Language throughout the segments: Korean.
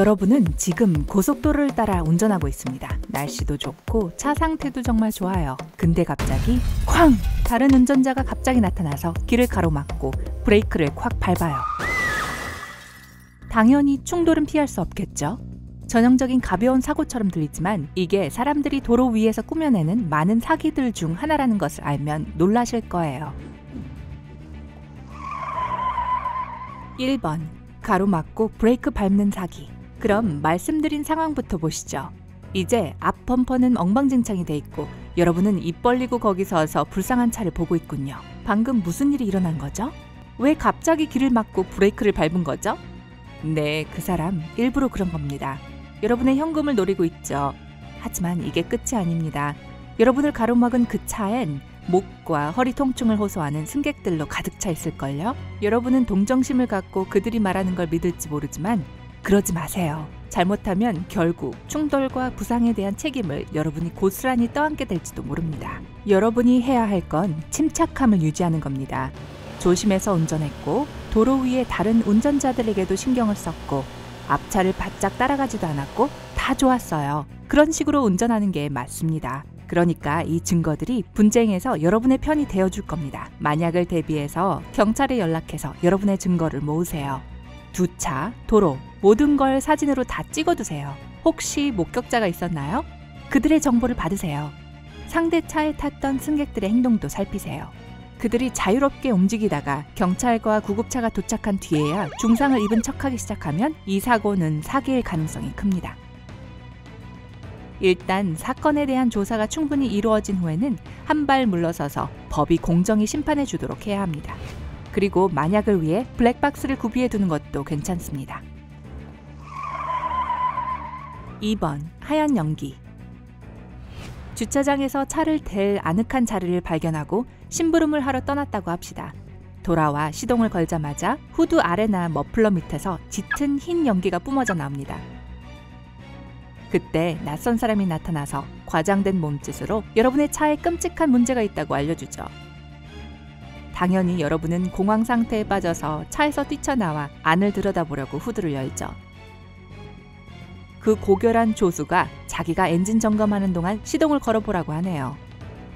여러분은 지금 고속도로를 따라 운전하고 있습니다. 날씨도 좋고 차 상태도 정말 좋아요. 근데 갑자기 쾅! 다른 운전자가 갑자기 나타나서 길을 가로막고 브레이크를 콱 밟아요. 당연히 충돌은 피할 수 없겠죠. 전형적인 가벼운 사고처럼 들리지만 이게 사람들이 도로 위에서 꾸며내는 많은 사기들 중 하나라는 것을 알면 놀라실 거예요. 1번. 가로막고 브레이크 밟는 사기. 그럼 말씀드린 상황부터 보시죠. 이제 앞 범퍼는 엉망진창이 돼 있고 여러분은 입 벌리고 거기 서서 불쌍한 차를 보고 있군요. 방금 무슨 일이 일어난 거죠? 왜 갑자기 길을 막고 브레이크를 밟은 거죠? 네, 그 사람 일부러 그런 겁니다. 여러분의 현금을 노리고 있죠. 하지만 이게 끝이 아닙니다. 여러분을 가로막은 그 차엔 목과 허리 통증을 호소하는 승객들로 가득 차 있을걸요? 여러분은 동정심을 갖고 그들이 말하는 걸 믿을지 모르지만 그러지 마세요. 잘못하면 결국 충돌과 부상에 대한 책임을 여러분이 고스란히 떠안게 될지도 모릅니다. 여러분이 해야 할 건 침착함을 유지하는 겁니다. 조심해서 운전했고 도로 위에 다른 운전자들에게도 신경을 썼고 앞차를 바짝 따라가지도 않았고 다 좋았어요. 그런 식으로 운전하는 게 맞습니다. 그러니까 이 증거들이 분쟁에서 여러분의 편이 되어줄 겁니다. 만약을 대비해서 경찰에 연락해서 여러분의 증거를 모으세요. 두 차, 도로, 모든 걸 사진으로 다 찍어두세요. 혹시 목격자가 있었나요? 그들의 정보를 받으세요. 상대 차에 탔던 승객들의 행동도 살피세요. 그들이 자유롭게 움직이다가 경찰과 구급차가 도착한 뒤에야 중상을 입은 척하기 시작하면 이 사고는 사기일 가능성이 큽니다. 일단 사건에 대한 조사가 충분히 이루어진 후에는 한 발 물러서서 법이 공정히 심판해 주도록 해야 합니다. 그리고 만약을 위해 블랙박스를 구비해 두는 것도 괜찮습니다. 2번. 하얀 연기. 주차장에서 차를 댈 아늑한 자리를 발견하고 심부름을 하러 떠났다고 합시다. 돌아와 시동을 걸자마자 후드 아래나 머플러 밑에서 짙은 흰 연기가 뿜어져 나옵니다. 그때 낯선 사람이 나타나서 과장된 몸짓으로 여러분의 차에 끔찍한 문제가 있다고 알려주죠. 당연히 여러분은 공황 상태에 빠져서 차에서 뛰쳐나와 안을 들여다보려고 후드를 열죠. 그 고결한 조수가 자기가 엔진 점검하는 동안 시동을 걸어보라고 하네요.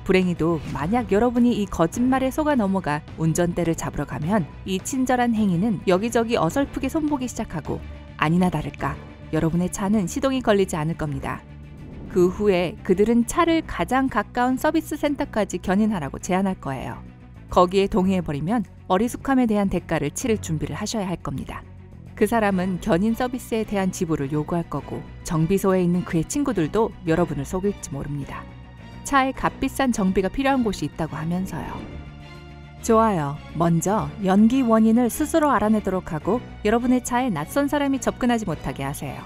불행히도 만약 여러분이 이 거짓말에 속아 넘어가 운전대를 잡으러 가면 이 친절한 행위는 여기저기 어설프게 손보기 시작하고 아니나 다를까 여러분의 차는 시동이 걸리지 않을 겁니다. 그 후에 그들은 차를 가장 가까운 서비스 센터까지 견인하라고 제안할 거예요. 거기에 동의해버리면 어리숙함에 대한 대가를 치를 준비를 하셔야 할 겁니다. 그 사람은 견인 서비스에 대한 지불을 요구할 거고 정비소에 있는 그의 친구들도 여러분을 속일지 모릅니다. 차에 값비싼 정비가 필요한 곳이 있다고 하면서요. 좋아요. 먼저 연기 원인을 스스로 알아내도록 하고 여러분의 차에 낯선 사람이 접근하지 못하게 하세요.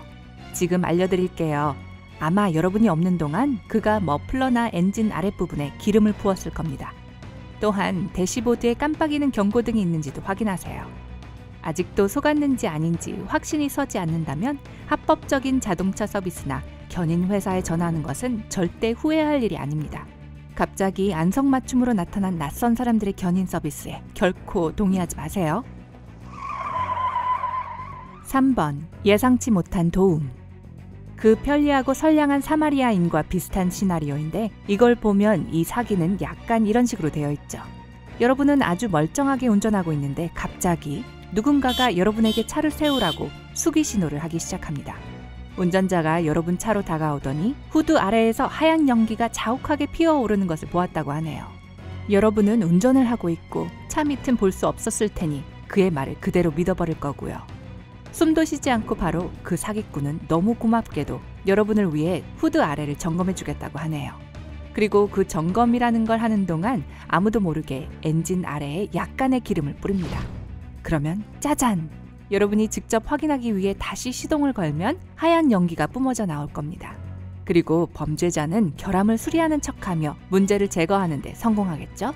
지금 알려드릴게요. 아마 여러분이 없는 동안 그가 머플러나 엔진 아랫부분에 기름을 부었을 겁니다. 또한 대시보드에 깜빡이는 경고등이 있는지도 확인하세요. 아직도 속았는지 아닌지 확신이 서지 않는다면 합법적인 자동차 서비스나 견인 회사에 전화하는 것은 절대 후회할 일이 아닙니다. 갑자기 안성맞춤으로 나타난 낯선 사람들의 견인 서비스에 결코 동의하지 마세요. 3번. 예상치 못한 도움. 그 편리하고 선량한 사마리아인과 비슷한 시나리오인데 이걸 보면 이 사기는 약간 이런 식으로 되어 있죠. 여러분은 아주 멀쩡하게 운전하고 있는데 갑자기 누군가가 여러분에게 차를 세우라고 수기 신호를 하기 시작합니다. 운전자가 여러분 차로 다가오더니 후드 아래에서 하얀 연기가 자욱하게 피어오르는 것을 보았다고 하네요. 여러분은 운전을 하고 있고 차 밑은 볼 수 없었을 테니 그의 말을 그대로 믿어버릴 거고요. 숨도 쉬지 않고 바로 그 사기꾼은 너무 고맙게도 여러분을 위해 후드 아래를 점검해 주겠다고 하네요. 그리고 그 점검이라는 걸 하는 동안 아무도 모르게 엔진 아래에 약간의 기름을 뿌립니다. 그러면 짜잔! 여러분이 직접 확인하기 위해 다시 시동을 걸면 하얀 연기가 뿜어져 나올 겁니다. 그리고 범죄자는 결함을 수리하는 척하며 문제를 제거하는 데 성공하겠죠?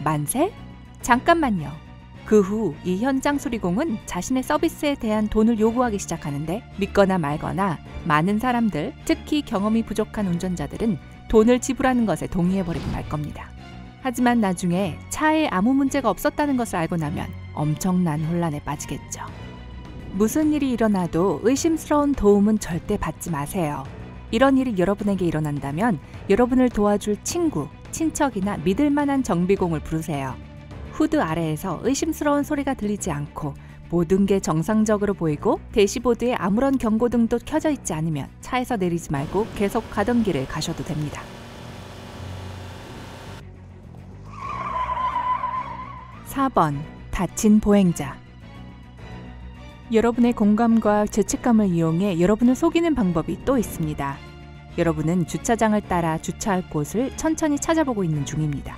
만세? 잠깐만요. 그 후 이 현장 수리공은 자신의 서비스에 대한 돈을 요구하기 시작하는데 믿거나 말거나 많은 사람들, 특히 경험이 부족한 운전자들은 돈을 지불하는 것에 동의해버리고 말 겁니다. 하지만 나중에 차에 아무 문제가 없었다는 것을 알고 나면 엄청난 혼란에 빠지겠죠. 무슨 일이 일어나도 의심스러운 도움은 절대 받지 마세요. 이런 일이 여러분에게 일어난다면 여러분을 도와줄 친구, 친척이나 믿을 만한 정비공을 부르세요. 후드 아래에서 의심스러운 소리가 들리지 않고 모든 게 정상적으로 보이고 대시보드에 아무런 경고등도 켜져 있지 않으면 차에서 내리지 말고 계속 가던 길을 가셔도 됩니다. 4번. 다친 보행자. 여러분의 공감과 죄책감을 이용해 여러분을 속이는 방법이 또 있습니다. 여러분은 주차장을 따라 주차할 곳을 천천히 찾아보고 있는 중입니다.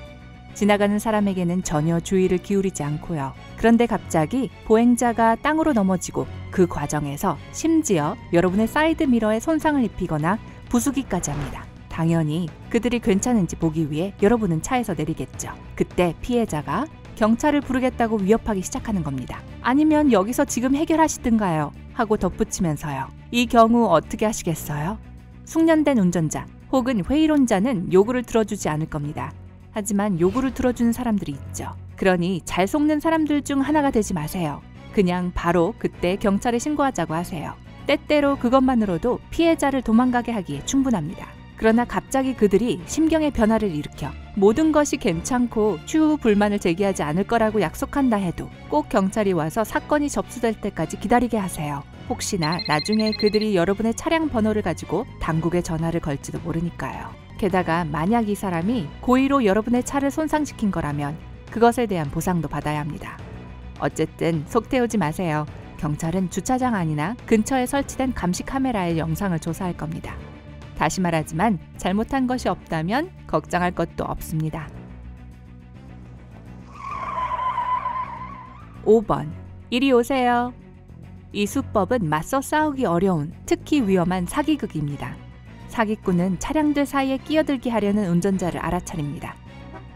지나가는 사람에게는 전혀 주의를 기울이지 않고요. 그런데 갑자기 보행자가 땅으로 넘어지고 그 과정에서 심지어 여러분의 사이드 미러에 손상을 입히거나 부수기까지 합니다. 당연히 그들이 괜찮은지 보기 위해 여러분은 차에서 내리겠죠. 그때 피해자가 경찰을 부르겠다고 위협하기 시작하는 겁니다. 아니면 여기서 지금 해결하시든가요 하고 덧붙이면서요. 이 경우 어떻게 하시겠어요? 숙련된 운전자 혹은 회의론자는 요구를 들어주지 않을 겁니다. 하지만 요구를 들어주는 사람들이 있죠. 그러니 잘 속는 사람들 중 하나가 되지 마세요. 그냥 바로 그때 경찰에 신고하자고 하세요. 때때로 그것만으로도 피해자를 도망가게 하기에 충분합니다. 그러나 갑자기 그들이 심경의 변화를 일으켜 모든 것이 괜찮고 추후 불만을 제기하지 않을 거라고 약속한다 해도 꼭 경찰이 와서 사건이 접수될 때까지 기다리게 하세요. 혹시나 나중에 그들이 여러분의 차량 번호를 가지고 당국에 전화를 걸지도 모르니까요. 게다가 만약 이 사람이 고의로 여러분의 차를 손상시킨 거라면 그것에 대한 보상도 받아야 합니다. 어쨌든 속 태우지 마세요. 경찰은 주차장 안이나 근처에 설치된 감시 카메라의 영상을 조사할 겁니다. 다시 말하지만 잘못한 것이 없다면 걱정할 것도 없습니다. 5번. 이리 오세요. 이 수법은 맞서 싸우기 어려운, 특히 위험한 사기극입니다. 사기꾼은 차량들 사이에 끼어들게 하려는 운전자를 알아차립니다.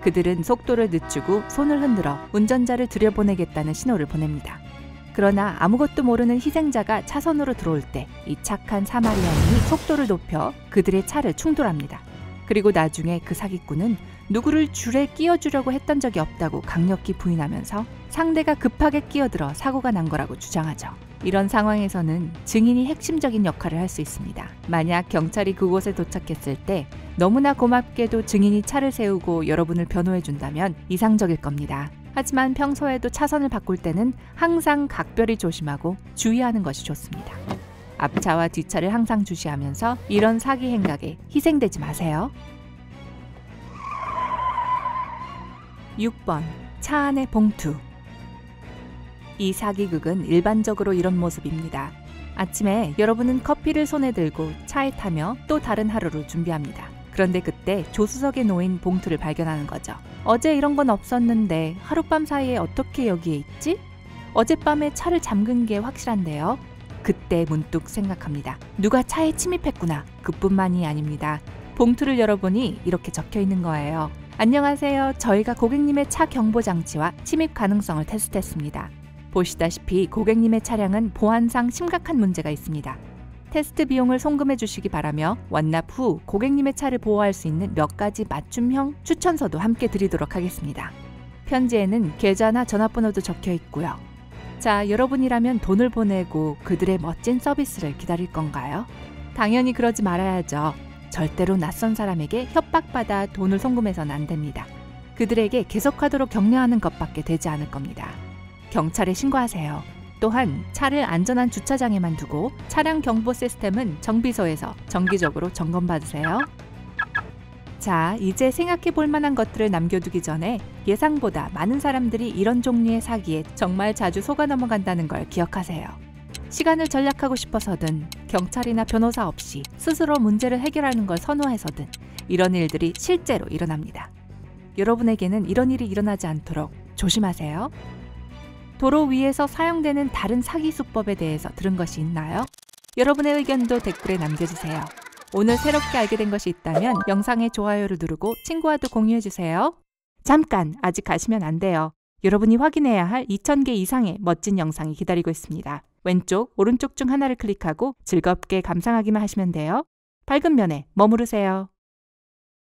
그들은 속도를 늦추고 손을 흔들어 운전자를 들여보내겠다는 신호를 보냅니다. 그러나 아무것도 모르는 희생자가 차선으로 들어올 때 이 착한 사마리아인이 속도를 높여 그들의 차를 충돌합니다. 그리고 나중에 그 사기꾼은 누구를 줄에 끼워주려고 했던 적이 없다고 강력히 부인하면서 상대가 급하게 끼어들어 사고가 난 거라고 주장하죠. 이런 상황에서는 증인이 핵심적인 역할을 할 수 있습니다. 만약 경찰이 그곳에 도착했을 때 너무나 고맙게도 증인이 차를 세우고 여러분을 변호해준다면 이상적일 겁니다. 하지만 평소에도 차선을 바꿀 때는 항상 각별히 조심하고 주의하는 것이 좋습니다. 앞차와 뒷차를 항상 주시하면서 이런 사기 행각에 희생되지 마세요. 6번. 차 안의 봉투. 이 사기극은 일반적으로 이런 모습입니다. 아침에 여러분은 커피를 손에 들고 차에 타며 또 다른 하루를 준비합니다. 그런데 그때 조수석에 놓인 봉투를 발견하는 거죠. 어제 이런 건 없었는데 하룻밤 사이에 어떻게 여기에 있지? 어젯밤에 차를 잠근 게 확실한데요. 그때 문득 생각합니다. 누가 차에 침입했구나. 그뿐만이 아닙니다. 봉투를 열어보니 이렇게 적혀 있는 거예요. 안녕하세요. 저희가 고객님의 차 경보 장치와 침입 가능성을 테스트했습니다. 보시다시피 고객님의 차량은 보안상 심각한 문제가 있습니다. 테스트 비용을 송금해 주시기 바라며 완납 후 고객님의 차를 보호할 수 있는 몇 가지 맞춤형 추천서도 함께 드리도록 하겠습니다. 편지에는 계좌나 전화번호도 적혀 있고요. 자, 여러분이라면 돈을 보내고 그들의 멋진 서비스를 기다릴 건가요? 당연히 그러지 말아야죠. 절대로 낯선 사람에게 협박받아 돈을 송금해서는 안 됩니다. 그들에게 계속하도록 격려하는 것밖에 되지 않을 겁니다. 경찰에 신고하세요. 또한 차를 안전한 주차장에만 두고 차량 경보 시스템은 정비소에서 정기적으로 점검받으세요. 자, 이제 생각해 볼 만한 것들을 남겨두기 전에 예상보다 많은 사람들이 이런 종류의 사기에 정말 자주 속아 넘어간다는 걸 기억하세요. 시간을 절약하고 싶어서든 경찰이나 변호사 없이 스스로 문제를 해결하는 걸 선호해서든 이런 일들이 실제로 일어납니다. 여러분에게는 이런 일이 일어나지 않도록 조심하세요. 도로 위에서 사용되는 다른 사기 수법에 대해서 들은 것이 있나요? 여러분의 의견도 댓글에 남겨주세요. 오늘 새롭게 알게 된 것이 있다면 영상에 좋아요를 누르고 친구와도 공유해주세요. 잠깐! 아직 가시면 안 돼요. 여러분이 확인해야 할 2000개 이상의 멋진 영상이 기다리고 있습니다. 왼쪽, 오른쪽 중 하나를 클릭하고 즐겁게 감상하기만 하시면 돼요. 밝은 면에 머무르세요.